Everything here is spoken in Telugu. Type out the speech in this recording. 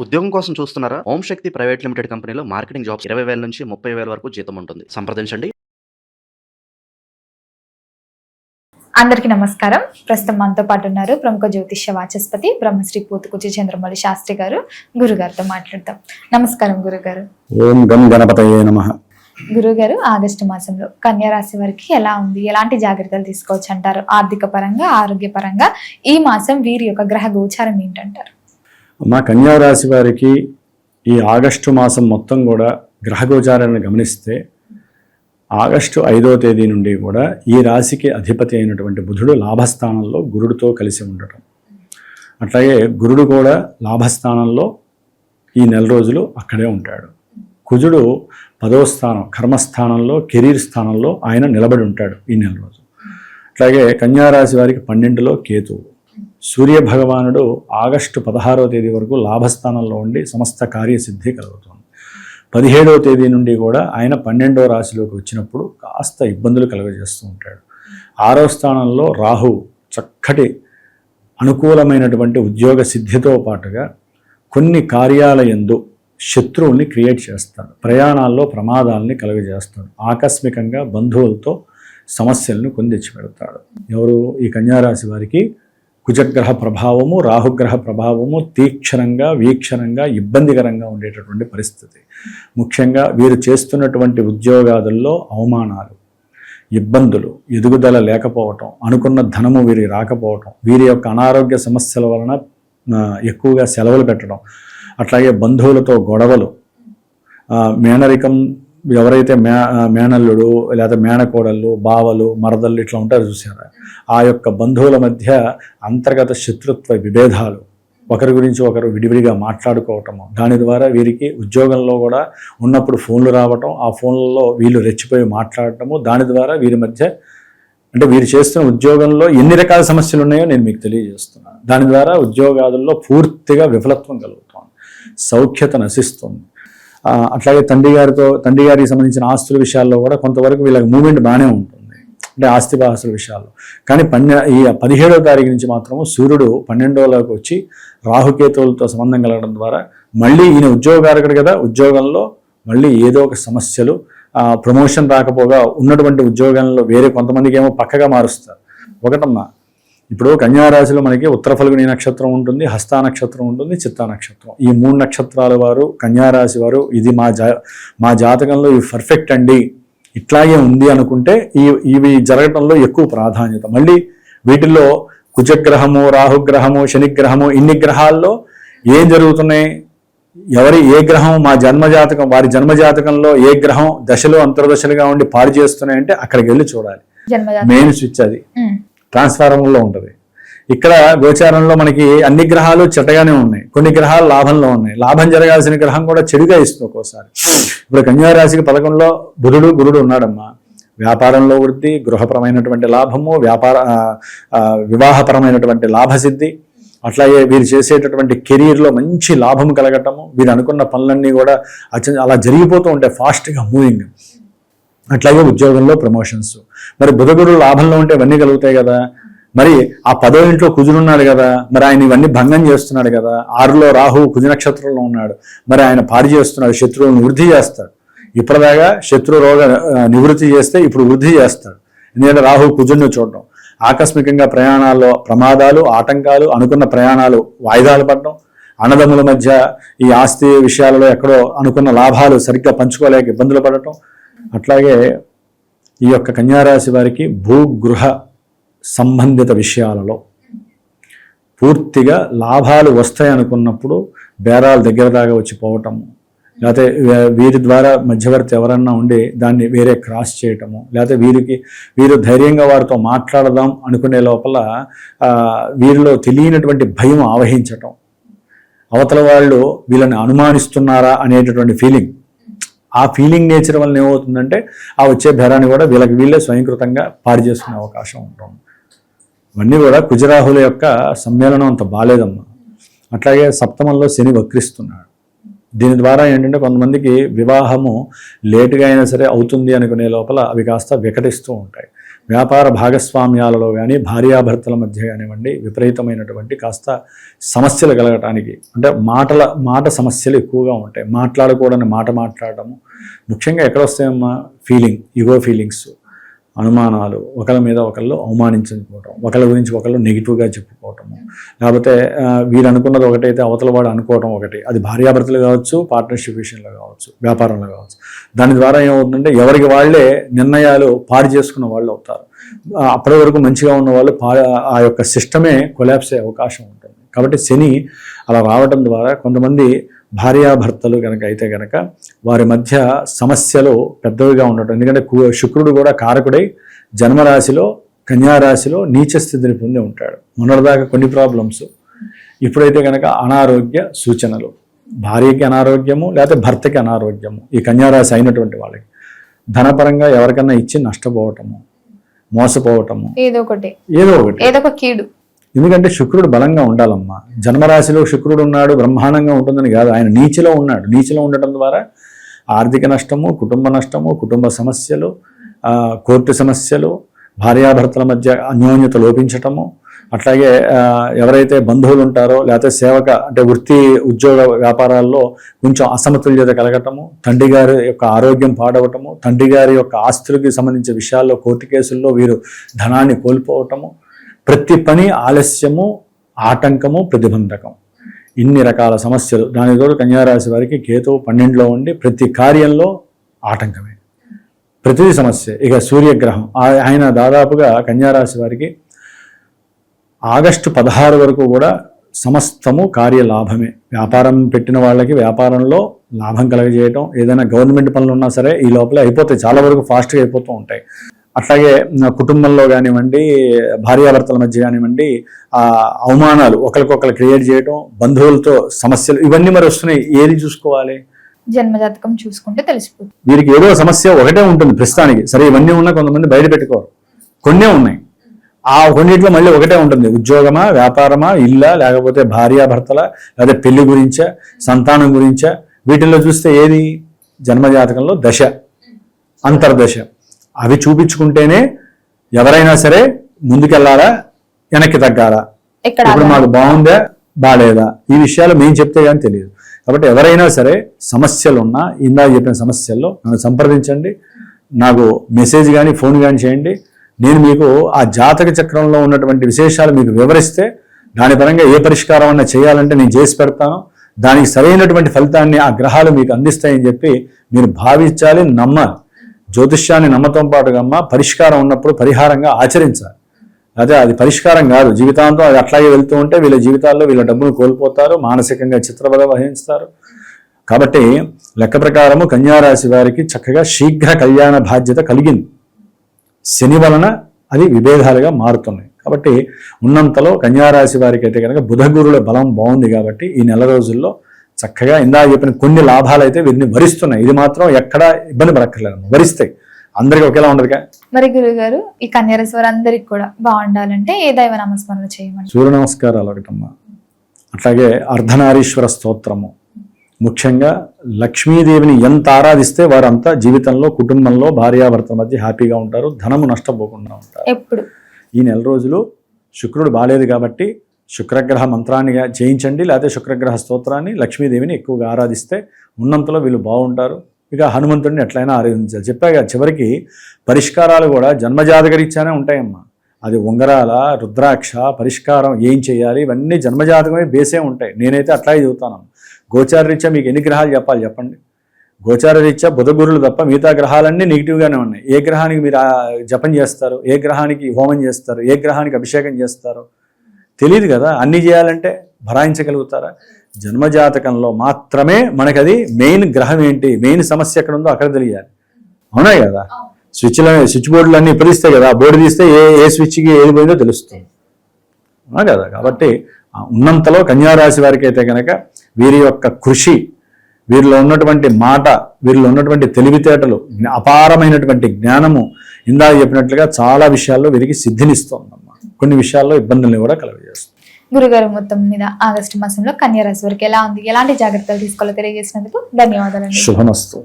ఉద్యోగం కోసం చూస్తున్నారా? ఓం శక్తి ప్రైవేట్ లిమిటెడ్ కంపెనీలో మార్కెటింగ్ జాబ్స్ 20,000 నుంచి 30,000 వరకు జీతం ఉంటుంది. సంప్రదించండి. అందరికీ నమస్కారం. ప్రస్తుతం మనతో పాటు ఉన్నారు ప్రముఖ జ్యోతిష్య వాచస్పతి బ్రహ్మశ్రీ పూతుకుచి చంద్రమౌళి శాస్త్రి గారు. గురుగారితో మాట్లాడతాం. నమస్కారం గురుగారు. ఓం గం గణపతయే నమః. గురుగారు, ఆగస్టు మాసంలో కన్యా రాశి వారికి ఎలా ఉంది, ఎలాంటి జాగ్రత్తలు తీసుకోవచ్చు అంటారు? ఆర్థిక పరంగా, ఆరోగ్య పరంగా ఈ మాసం వీరి యొక్క గ్రహ గోచారం ఏంటంటారు? మా కన్యా రాశి వారికి ఈ ఆగస్టు మాసం మొత్తం కూడా గ్రహ గోచారాన్ని గమనిస్తే ఆగస్టు 5వ తేదీ నుండి కూడా ఈ రాశికి అధిపతి అయినటువంటి బుధుడు లాభస్థానంలో గురుడితో కలిసి ఉండటం, అట్లాగే గురుడు కూడా లాభస్థానంలో ఈ నెల రోజులు అక్కడే ఉంటాడు. కుజుడు 10వ స్థానం కర్మస్థానంలో కెరీర్ స్థానంలో ఆయన నిలబడి ఉంటాడు ఈ నెల రోజు. అట్లాగే కన్యా రాశి వారికి 12లో కేతువు. సూర్య భగవానుడు ఆగస్టు 16వ తేదీ వరకు లాభస్థానంలో ఉండి సమస్త కార్యసిద్ధి కలుగుతుంది. 17వ తేదీ నుండి కూడా ఆయన 12వ రాశిలోకి వచ్చినప్పుడు కాస్త ఇబ్బందులు కలుగజేస్తూ ఉంటాడు. 6వ స్థానంలో రాహు చక్కటి అనుకూలమైనటువంటి ఉద్యోగ సిద్ధితో పాటుగా కొన్ని కార్యాలయందు శత్రువుల్ని క్రియేట్ చేస్తాడు. ప్రయాణాల్లో ప్రమాదాలని కలుగజేస్తాడు. ఆకస్మికంగా బంధువులతో సమస్యలను కొని తెచ్చిపెడతాడు. ఎవరు? ఈ కన్యారాశి వారికి కుజగ్రహ ప్రభావము, రాహుగ్రహ ప్రభావము తీక్షణంగా వీక్షణంగా ఇబ్బందికరంగా ఉండేటటువంటి పరిస్థితి. ముఖ్యంగా వీరు చేస్తున్నటువంటి ఉద్యోగాదుల్లో అవమానాలు, ఇబ్బందులు, ఎదుగుదల లేకపోవటం, అనుకున్న ధనము వీరికి రాకపోవటం, వీరి యొక్క అనారోగ్య సమస్యల వలన ఎక్కువగా సెలవులు పెట్టడం, అట్లాగే బంధువులతో గొడవలు, మేనరికం ఎవరైతే మేనల్లుడు లేదా మేనకోడళ్ళు, బావలు, మరదళ్ళు ఇట్లా ఉంటారు చూసారా, ఆ యొక్క బంధువుల మధ్య అంతర్గత శత్రుత్వ విభేదాలు, ఒకరి గురించి ఒకరు విడివిడిగా మాట్లాడుకోవటము, దాని ద్వారా వీరికి ఉద్యోగంలో కూడా ఉన్నప్పుడు ఫోన్లు రావటం, ఆ ఫోన్లలో వీళ్ళు రెచ్చిపోయి మాట్లాడటము, దాని ద్వారా వీరి మధ్య అంటే వీరు చేస్తున్న ఉద్యోగంలో ఎన్ని రకాల సమస్యలు ఉన్నాయో నేను మీకు తెలియజేస్తున్నాను. దాని ద్వారా ఉద్యోగాదుల్లో పూర్తిగా విఫలత్వం కలుగుతుంది, సౌఖ్యత నశిస్తుంది. అట్లాగే తండ్రి గారికి సంబంధించిన ఆస్తుల విషయాల్లో కూడా కొంతవరకు వీళ్ళకి మూమెంట్ బాగానే ఉంటుంది, అంటే ఆస్తిపాస్తుల విషయాల్లో. కానీ ఈ 17వ తారీఖు నుంచి మాత్రము సూర్యుడు 12వలోకి వచ్చి రాహుకేతువులతో సంబంధం కలగడం ద్వారా మళ్ళీ ఈయన ఉద్యోగారకుడు కదా, ఉద్యోగంలో మళ్ళీ ఏదో ఒక సమస్యలు, ప్రమోషన్ రాకపోగా ఉన్నటువంటి ఉద్యోగంలో వేరే కొంతమందికి ఏమో పక్కగా మారుస్తారు. ఒకటమ్మా, ఇప్పుడు కన్యారాశిలో మనకి ఉత్తర ఫల్గుని నక్షత్రం ఉంటుంది, హస్త నక్షత్రం ఉంటుంది, చిత్తా నక్షత్రం. ఈ 3 నక్షత్రాల వారు కన్యారాశి వారు ఇది మా జాతకంలో ఇవి పర్ఫెక్ట్ అండి, ఇట్లాగే ఉంది అనుకుంటే ఇవి జరగటంలో ఎక్కువ ప్రాధాన్యత. మళ్ళీ వీటిల్లో కుజగ్రహము, రాహుగ్రహము, శనిగ్రహము, ఇన్ని గ్రహాల్లో ఏం జరుగుతున్నాయి, ఏ గ్రహం వారి జన్మజాతకంలో ఏ గ్రహం దశలు అంతర్దశలుగా ఉండి పాడు చేస్తున్నాయంటే అక్కడికి వెళ్ళి చూడాలి. మెయిన్ స్విచ్ అది ట్రాన్స్ఫార్మర్లో ఉంటుంది. ఇక్కడ గోచారంలో మనకి అన్ని గ్రహాలు చెడ్డగానే ఉన్నాయి, కొన్ని గ్రహాలు లాభంలో ఉన్నాయి. లాభం జరగాల్సిన గ్రహం కూడా చెడుగా ఇస్తుంది ఒక్కోసారి. ఇప్పుడు కన్యారాశికి 11లో బుధుడు, గురుడు ఉన్నాడమ్మా. వ్యాపారంలో వృద్ధి, గృహపరమైనటువంటి లాభము, వివాహపరమైనటువంటి లాభసిద్ధి, అట్లాగే వీరు చేసేటటువంటి కెరీర్లో మంచి లాభం కలగటము, వీరు అనుకున్న పనులన్నీ కూడా అలా జరిగిపోతూ ఉంటాయి, ఫాస్ట్గా మూవింగ్. అట్లాగే ఉద్యోగంలో ప్రమోషన్స్. మరి బుధగురు లాభంలో ఉంటే ఇవన్నీ కలుగుతాయి కదా. మరి ఆ 10వ ఇంట్లో కుజుడున్నాడు కదా, మరి ఆయన ఇవన్నీ భంగం చేస్తున్నాడు కదా. 6లో రాహు కుజ నక్షత్రంలో ఉన్నాడు, మరి ఆయన పాడు చేస్తున్నాడు, శత్రువులను వృద్ధి చేస్తాడు. ఇప్పటిదాకా శత్రు రోగ నివృత్తి చేస్తే ఇప్పుడు వృద్ధి చేస్తాడు. ఎందుకంటే రాహు కుజుడిని చూడడం, ఆకస్మికంగా ప్రయాణాల్లో ప్రమాదాలు, ఆటంకాలు, అనుకున్న ప్రయాణాలు వాయిదాలు పడడం, అన్నదమ్ముల మధ్య ఈ ఆస్తి విషయాలలో ఎక్కడో అనుకున్న లాభాలు సరిగ్గా పంచుకోలేక ఇబ్బందులు పడటం. అట్లాగే ఈ యొక్క కన్యారాశి వారికి భూగృహ సంబంధిత విషయాలలో పూర్తిగా లాభాలు వస్తాయి అనుకున్నప్పుడు బేరాలు దగ్గర దాకా వచ్చి పోవటము, లేకపోతే వీరి ద్వారా మధ్యవర్తి ఎవరన్నా ఉండి దాన్ని వేరే క్రాస్ చేయటము, లేకపోతే వీరు ధైర్యంగా వారితో మాట్లాడదాం అనుకునే లోపల వీరిలో తెలియనటువంటి భయం ఆవహించటం, అవతల వాళ్ళు వీళ్ళని అనుమానిస్తున్నారా అనేటటువంటి ఫీలింగ్. ఆ ఫీలింగ్ నేచర్ వల్ల ఏమవుతుందంటే ఆ వచ్చే బేరాన్ని కూడా వీళ్ళే స్వయంకృతంగా పాడు చేసుకునే అవకాశం ఉంటుంది. ఇవన్నీ కూడా కుజరాహుల యొక్క సమ్మేళనం అంత బాలేదమ్మా. అట్లాగే సప్తమంలో శని వక్రిస్తున్నాడు. దీని ద్వారా ఏంటంటే కొంతమందికి వివాహము లేటుగా అయినా సరే అవుతుంది అనుకునే లోపల అవి కాస్త వికటిస్తూ ఉంటాయి. వ్యాపార భాగస్వామ్యాలలో కానీ భార్యాభర్తల మధ్య కానివ్వండి విపరీతమైనటువంటి కాస్త సమస్యలు కలగటానికి, అంటే మాట సమస్యలు ఎక్కువగా ఉంటాయి. మాట్లాడకూడని మాట మాట్లాడటము, ముఖ్యంగా ఎక్కడ వస్తాయమ్మా, ఈగో ఫీలింగ్స్, అనుమానాలు, ఒకరి మీద ఒకళ్ళు అవమానించుకోవటం, ఒకరి గురించి ఒకళ్ళు నెగిటివ్గా చెప్పుకోవటము, లేకపోతే వీరు అనుకున్నది ఒకటైతే అవతల వాడు అనుకోవటం ఒకటి. అది భార్యాభర్తలు కావచ్చు, పార్ట్నర్షిప్ విషయంలో కావచ్చు, వ్యాపారంలో కావచ్చు. దాని ద్వారా ఏమవుతుందంటే ఎవరికి వాళ్ళే నిర్ణయాలు పాడు చేసుకున్న వాళ్ళు అవుతారు. అప్పటి వరకు మంచిగా ఉన్న వాళ్ళు ఆ యొక్క సిస్టమే కొలాప్స్ అయ్యే అవకాశం ఉంటుంది. కాబట్టి శని అలా రావడం ద్వారా కొంతమంది భార్యాభర్తలు కనుక అయితే కనుక వారి మధ్య సమస్యలు పెద్దవిగా ఉండటం. ఎందుకంటే శుక్రుడు కూడా కారకుడై జన్మరాశిలో కన్యారాశిలో నీచ స్థితిని పొంది ఉంటాడు. మొన్నటిదాకా కొన్ని ప్రాబ్లమ్స్, ఇప్పుడైతే కనుక అనారోగ్య సూచనలు, భార్యకి అనారోగ్యము లేకపోతే భర్తకి అనారోగ్యము, ఈ కన్యారాశి అయినటువంటి వాళ్ళకి ధనపరంగా ఎవరికన్నా ఇచ్చి నష్టపోవటము, మోసపోవటము, ఏదో ఒక కీడు. ఎందుకంటే శుక్రుడు బలంగా ఉండాలమ్మా. జన్మరాశిలో శుక్రుడు ఉన్నాడు బ్రహ్మాండంగా ఉంటుందని కాదు, ఆయన నీచలో ఉన్నాడు. నీచలో ఉండటం ద్వారా ఆర్థిక నష్టము, కుటుంబ సమస్యలు, కోర్టు సమస్యలు, భార్యాభర్తల మధ్య అన్యోన్యత లోపించటము, అట్లాగే ఎవరైతే బంధువులు ఉంటారో లేకపోతే అంటే వృత్తి ఉద్యోగ వ్యాపారాల్లో కొంచెం అసమతుల్యత కలగటము, తండ్రి గారి యొక్క ఆరోగ్యం పాడవటము, తండ్రి గారి యొక్క ఆస్తులకి సంబంధించిన విషయాల్లో కోర్టు కేసుల్లో వీరు ధనాన్ని కోల్పోవటము, ప్రతి పని ఆలస్యము, ఆటంకము, ప్రతిబంధకం, ఇన్ని రకాల సమస్యలు. దాని తోడు కన్యారాశి వారికి కేతువు 12లో ఉండి ప్రతి కార్యంలో ఆటంకమే, ప్రతిదీ సమస్య. ఇక సూర్యగ్రహం ఆయన దాదాపుగా కన్యారాశి వారికి ఆగస్టు 16 వరకు కూడా సమస్తము కార్యలాభమే. వ్యాపారం పెట్టిన వాళ్ళకి వ్యాపారంలో లాభం కలగజేయటం, ఏదైనా గవర్నమెంట్ పనులు ఉన్నా సరే ఈ లోపల అయిపోతాయి, చాలా వరకు ఫాస్ట్గా అయిపోతూ ఉంటాయి. అట్లాగే కుటుంబంలో కానివ్వండి, భార్యాభర్తల మధ్య కానివ్వండి అవమానాలు ఒకరికొకరు క్రియేట్ చేయడం, బంధువులతో సమస్యలు, ఇవన్నీ మరి వస్తున్నాయి. ఏది చూసుకోవాలి? జన్మజాతకం చూసుకుంటే తెలిసిపోతుంది. వీరికి ఏదో సమస్య ఒకటే ఉంటుంది ప్రస్తుతానికి. సరే ఇవన్నీ ఉన్నా కొంతమంది బయట పెట్టుకోరు, కొన్నే ఉన్నాయి. ఆ కొన్నిట్లో మళ్ళీ ఒకటే ఉంటుంది. ఉద్యోగమా, వ్యాపారమా, ఇల్లా, లేకపోతే భార్యాభర్తల, లేదా పెళ్లి గురించా, సంతానం గురించా, వీటిల్లో చూస్తే ఏది జన్మజాతకంలో దశ, అంతర్దశ, అవి చూపించుకుంటేనే ఎవరైనా సరే ముందుకెళ్లాలా, వెనక్కి తగ్గాలా, ఇప్పుడు మాకు బాగుందా బాగాలేదా, ఈ విషయాలు మేము చెప్తే కానీ తెలియదు. కాబట్టి ఎవరైనా సరే సమస్యలున్నా, ఇందాక చెప్పిన సమస్యల్లో నన్ను సంప్రదించండి, నాకు మెసేజ్ కానీ ఫోన్ కానీ చేయండి. నేను మీకు ఆ జాతక చక్రంలో ఉన్నటువంటి విశేషాలు మీకు వివరిస్తే దాని పరంగా ఏ పరిష్కారం అన్నా చేయాలంటే నేను చేసి పెడతాను. దానికి సరైనటువంటి ఫలితాన్ని ఆ గ్రహాలు మీకు అందిస్తాయని చెప్పి మీరు భావించాలి, నమ్మాలి. జ్యోతిష్యాన్ని నమ్మతం పాటుగా పరిష్కారం ఉన్నప్పుడు పరిహారంగా ఆచరించాలి. అదే అది పరిష్కారం కాదు, జీవితాంతం అది అట్లాగే వెళ్తూ ఉంటే వీళ్ళ జీవితాల్లో వీళ్ళ డబ్బును కోల్పోతారు, మానసికంగా చిత్రబద వహిస్తారు. కాబట్టి లెక్క ప్రకారము కన్యారాశి వారికి చక్కగా శీఘ్ర కళ్యాణ బాధ్యత కలిగింది. శని వలన అది విభేదాలుగా మారుతున్నాయి. కాబట్టి ఉన్నంతలో కన్యారాశి వారికి అయితే కనుక బుధగురుల బలం బాగుంది. కాబట్టి ఈ నెల రోజుల్లో చక్కగా ఇందాక చెప్పిన కొన్ని లాభాలు అయితే వీరిని వరిస్తున్నాయి. ఇది మాత్రం ఎక్కడా ఇబ్బంది పడక్కర్లేదు, వరిస్తాయి. అందరికీ ఒకేలా ఉండదుగా. మరి గురుగారు, ఈ కన్యారాశి వారందరికీ కూడా బాగుండాలంటే ఏ దైవ నామస్మరణ చేయమని? సూర్య నమస్కారాలు ఒకటమ్మా, అట్లాగే అర్ధనారీశ్వర స్తోత్రము, ముఖ్యంగా లక్ష్మీదేవిని ఎంత ఆరాధిస్తే వారంతా జీవితంలో, కుటుంబంలో, భార్యాభర్తల మధ్య హ్యాపీగా ఉంటారు, ధనము నష్టపోకుండా ఉంటారు. ఎప్పుడు ఈ నెల రోజులు శుక్రుడు బాలేదు కాబట్టి శుక్రగ్రహ మంత్రాన్ని చేయించండి, లేకపోతే శుక్రగ్రహ స్తోత్రాన్ని, లక్ష్మీదేవిని ఎక్కువగా ఆరాధిస్తే ఉన్నంతలో వీళ్ళు బాగుంటారు. ఇక హనుమంతుడిని ఎట్లయినా ఆరాధించాలి. చెప్పాక చివరికి పరిష్కారాలు కూడా జన్మజాతకరీత్యానే ఉంటాయమ్మా. అది ఉంగరాల, రుద్రాక్ష, పరిష్కారం ఏం చేయాలి, ఇవన్నీ జన్మజాతకమే బేసే ఉంటాయి. నేనైతే అట్లాగే చెబుతాను. గోచార రీత్యా మీకు ఎన్ని గ్రహాలు చెప్పాలి చెప్పండి? గోచార రీత్యా బుధగురులు తప్ప మిగతా గ్రహాలన్నీ నెగిటివ్గానే ఉన్నాయి. ఏ గ్రహానికి మీరు జపం చేస్తారు, ఏ గ్రహానికి హోమం చేస్తారు, ఏ గ్రహానికి అభిషేకం చేస్తారు తెలియదు కదా. అన్నీ చేయాలంటే భరాయించగలుగుతారా? జన్మజాతకంలో మాత్రమే మనకది మెయిన్ గ్రహం ఏంటి, మెయిన్ సమస్య ఎక్కడ ఉందో అక్కడ తెలియాలి. అవునా కదా? స్విచ్ బోర్డులు అన్నీ పిలిస్తాయి కదా, బోర్డు తీస్తే ఏ స్విచ్కి ఏది పోయిందో తెలుస్తుంది. అవునా కదా? కాబట్టి ఉన్నంతలో కన్యారాశి వారికి అయితే కనుక వీరి యొక్క కృషి, వీరిలో ఉన్నటువంటి మాట, వీరిలో ఉన్నటువంటి తెలివితేటలు, అపారమైనటువంటి జ్ఞానము ఇందాక చెప్పినట్లుగా చాలా విషయాల్లో వీరికి సిద్ధినిస్తోందమ్మా. కొన్ని విషయాల్లో ఇబ్బందుల్ని కూడా కలుగజేస్తుంది. గురుగారు, మొత్తం మీద ఆగస్టు మాసంలో కన్యారాశి వారికి ఎలా ఉంది, ఎలాంటి జాగ్రత్తలు తీసుకోవాలో తెలియజేసినందుకు ధన్యవాదాలు. శుభమస్తు.